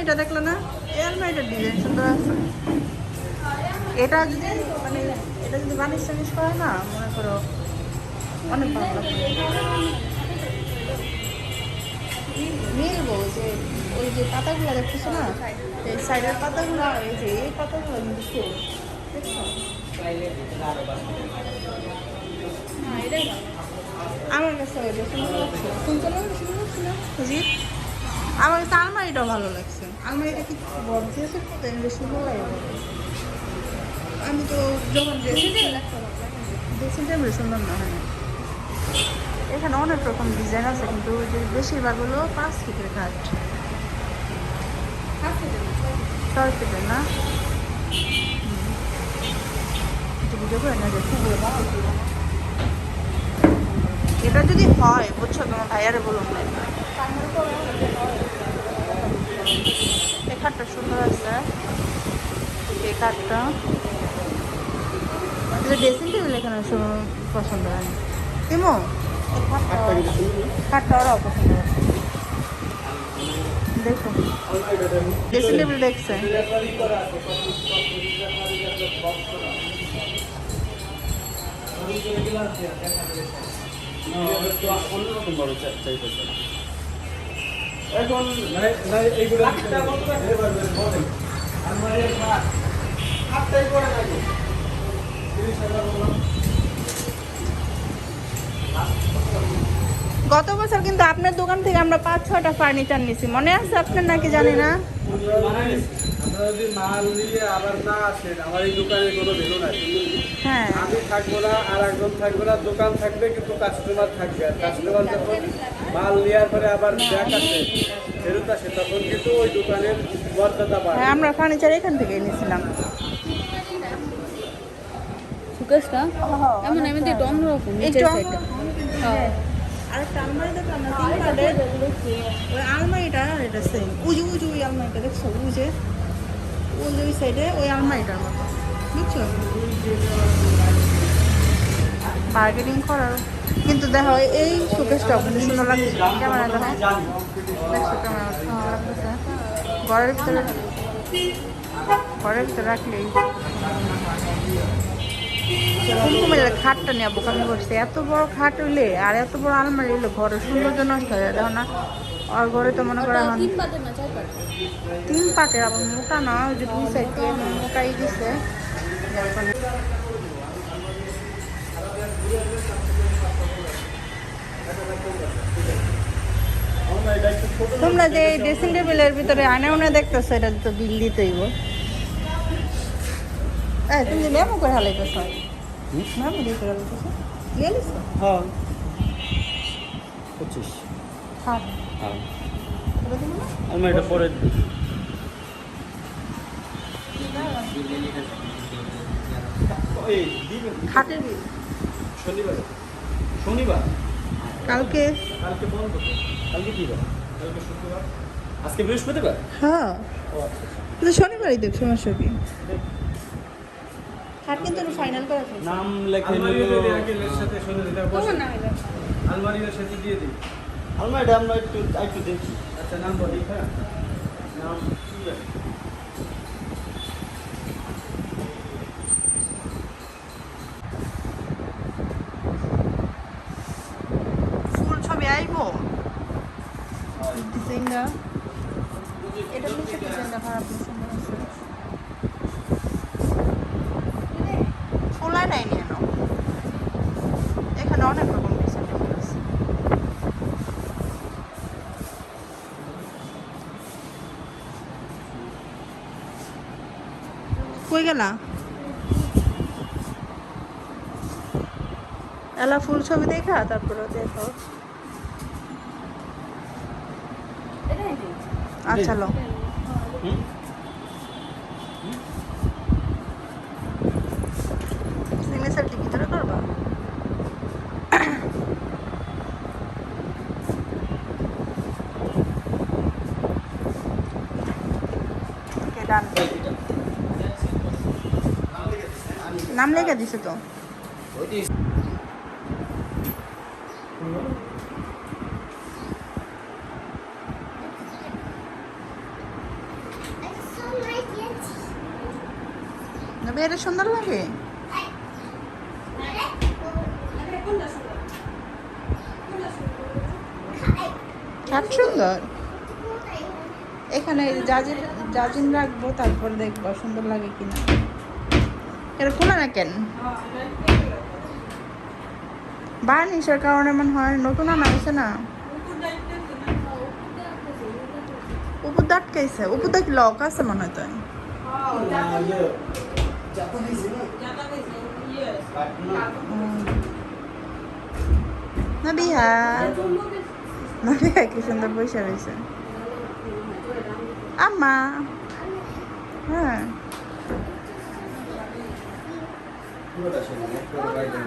আলমারিটা দেখলো না? এই আলমারিটার ডিজাইন সুন্দর আছে। এটা যদি মানে এটা যদি বানিশ টানিশ করে না, মনে করো অনেক ভালো লাগবে। মিলবো যে ওই যে পাতাগুলো দেখতেছো না, এই সাইডের পাতাগুলো আর এই যে এই পাতাগুলো কিন্তু সেম, দেখছো? আমার কাছে ওইটা সুন্দর লাগছে, সুন্দর লাগছে না জি? আমার কাছে আলমারিটাও ভালো লাগছে। আলমারিটা কি বড় দিয়েছে তো এমনি সুন্দর লাগে। আমি তো যখন ড্রেসিং টেবিল সুন্দর না হয়। এখানে অনেক রকম ডিজাইন আছে, কিন্তু ওই যে বেশিরভাগ হলো 5 ফিটের কাঠ, 6 ফিটের না। ভিডিও করে না যে এটা যদি হয় বুঝছো, তোমার ভাইয়ারে বলুন না। এই কাঠটা সুন্দর আছে, এই কাঠটা ড্রেসিং টেবিল এখানে পছন্দ হয়। তিমো কাঠটা ওরাও পছন্দ আছে। দেখো ড্রেসিং টেবিল দেখছে। এখন এইগুলো গত বছর কিন্তু আপনার দোকান থেকে আমরা 5-6টা ফার্নিচার নিছি, মনে আছে আপনার নাকি জানি না? আমরা যদি মাল নিয়ে আবার না আসেন, আমার এই দোকানে কোনো ভ্যালু নাই। হ্যাঁ, আমি থাকবো না, আর একজন থাকবে না, দোকান থাকবে কিন্তু কাস্টমার থাকবে। আর কাস্টমার যখন মাল নেওয়ার পরে আবার ব্যাক আসে, ফেরত আসে, তখন কিন্তু ওই দোকানের মর্যাদা বাড়ে। হ্যাঁ, আমরা ফার্নিচার এখান থেকে নিয়েছিলাম। সুকেশটা এমন এমনি অন্যরকম নিচের সাইডটা। আরেকটা আলমারি দেখলাম না 3 কাঠের, ওই আলমারিটা আর এটা সেম। উজু ওই আলমারিটা দেখছো? উজু ওই সাইডে ওই আলমারিটার মতো, বুঝছো? বার্গেনিং করার কিন্তু দেখো এই শোকেসটা কিন্তু সুন্দর লাগছে। ক্যামেরা দেখো, দেখছো ক্যামেরা সুন্দর লাগতেছে। ঘরের ভিতরে রাখলেই কুমকুমের খাটটা নিয়ে বোকামি করছে। এত বড় খাট হইলে আর এত বড় আলমারি হইলে ঘরের সৌন্দর্য নষ্ট হয়ে যায়, দেখো না? আর ঘরে তো মনে করো এখন 3 পাটের, আবার মোটা না, ওই যে 2 সাইড দিয়ে মোটাই দিছে। তোমরা যে ড্রেসিং টেবিলের ভিতরে আনে দেখতেছো, এটা তো বিল দিতেইব। তুমি যে মেমো করে হালাইতেছ, মেমো দিয়ে করে হালাইতেছ, নিয়ে নিছো? হ্যাঁ 25। খাট হ্যাঁ, এটা দিবো না? আমি এটা পরে খাটের বিল শনিবার কালকে। কালকে বন্ধ তো। কালকে কি বার? কালকে শুক্রবার, আজকে বৃহস্পতিবার। হ্যাঁ, কিন্তু শনিবারই দেখ, সমস্যা কি? খাট কিন্তু ফাইনাল করা ফেলছে। নাম লেখে আঙ্কেলের সাথে আলমারির সাথে দিয়ে দিই। আলমারিটা আমরা একটু দেখি। আচ্ছা, নাম বলি। হ্যাঁ, নাম কি আছে? ফুল ছবি আইবো ডিজাইনটা, এটা নিচে ডিজাইনটা খারাপ না, সুন্দর আছে। ফুল নাই নিয়ে নাও, এখানে অনেক রকম ডিজাইন আছে। কই গেলা? এলা ফুল ছবি দেখা তারপরে দেখো। আচ্ছা লো, সিগনেচার কি ভিতরে করবা? ওকে ডান। নাম লেখা দিছে তো। আবে এটা সুন্দর লাগে। খাট সুন্দর। এখানে জাজির জাজিন রাখবো, তারপর দেখবো সুন্দর লাগে কিনা। এটা খোলা না কেন? বার্নিশের কারণে মনে হয় নতুন আনা হয়েছে না। উপর দাটকাইছে, উপর দাট লক আছে মনে হয়। তাই না বিহা, না বিহা কি সুন্দর বসে রয়েছে আম্মা। হ্যাঁ পুরোটা শোনো, পুরো বাইরে